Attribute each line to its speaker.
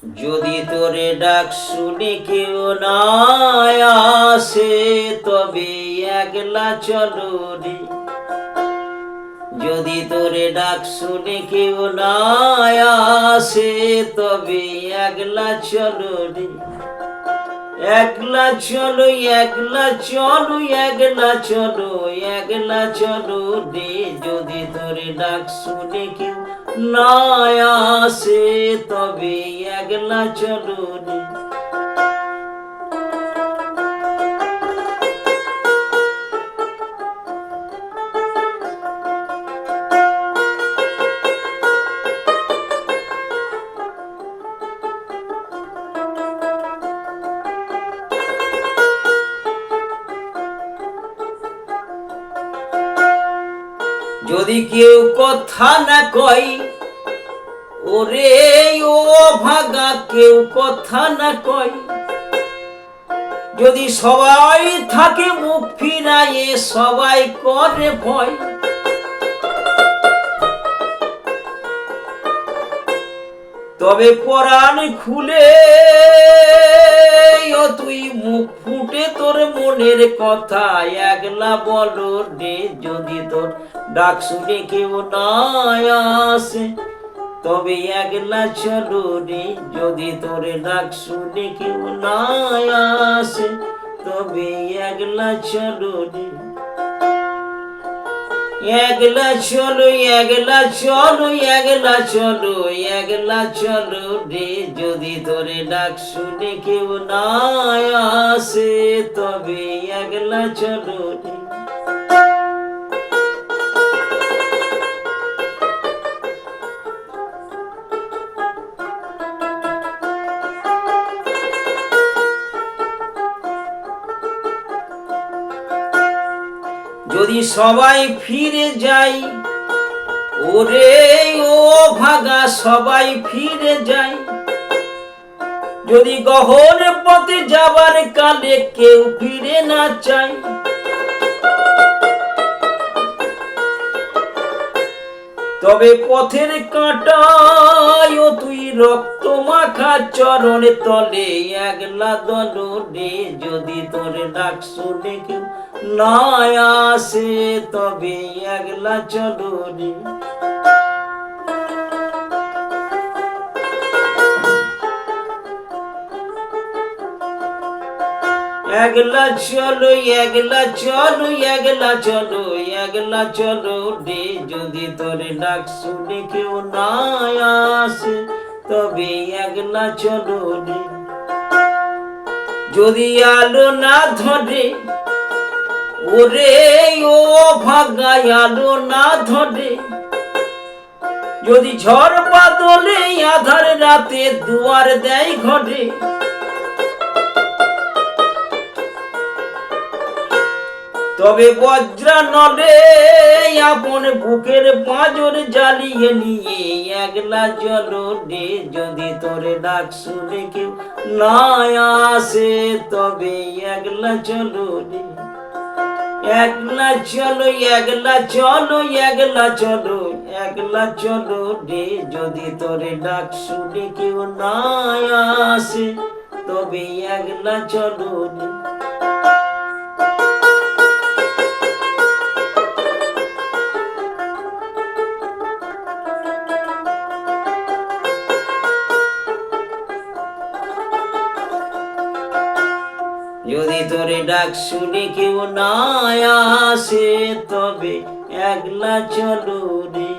Speaker 1: যদি তোরে ডাক শুনে কেউ না আসে, তবে একলা চলো রে। যদি তোরে ডাক শুনে কেউ না আসে, তবে একলা চলো রে। একলা চলো, একলা চলো, একলা চলো, একলা চলো রে। যদি তোরে ডাক শুনে কেউ না আসে, তবে একলা চলো রে। যদি কেউ কথা না কয়, ওরে ও ভাগা কেউ কথা না কয়, যদি সবাই থাকে মুখ ফিরায়ে, সবাই করে ভয়, তবে পরাণ খুলে ও তুই মুখ ফুটে তোর মনের কথা একলা বলো রে। যদি তোর ডাক শুনে কেউ না আসে, তবে একলা চলো রে। যদি তোর ডাক শুনে কেউ না আসে, তবে একলা চলো রে। একলা চলো, একলা চলো, একলা চলো, একলা চলো রে। যদি তোরে ডাক শুনে কেউ না আসে, তবে একলা চলো রে। যদি সবাই ফিরে যায়, ওরে ও ভাগা সবাই ফিরে যায়, যদি গহন পথে যাবার কালে কেউ ফিরে না চায়, তবে পথের কাঁটায় ও তুই রক্ত মাখা চরণ তলে একলা দল রে। যদি তোর ডাক শুনে কেউ না আসে, তবে একলা চলো রে। একলা চলো, একলা চলো, একলা চলো, একলা চলো রে। যদি তোরে ডাক শুনে কেউ না আসে, তবে একলা চলো রে। যদি আলো না ধরে, ওরে ও ভাগা আলো না ধরে, যদি ঝড় বাদলে আধার রাতে দুয়ার দেয় ঘরে, তবে বজ্রা নলে আপন বুকের পাঁজর জ্বালিয়ে নিয়ে একলা চলো রে। যদি তোরে ডাক শুনে কেউ না আসে, তবে একলা চলো রে। একলা চলো, একলা চলো, একলা চলো, একলা চলো রে। যদি তোরে ডাক শুনে কেউ না আসে, তবে একলা চলো রে। যদি তোরে ডাক শুনে কেউ না আসে, তবে একলা চলো রে।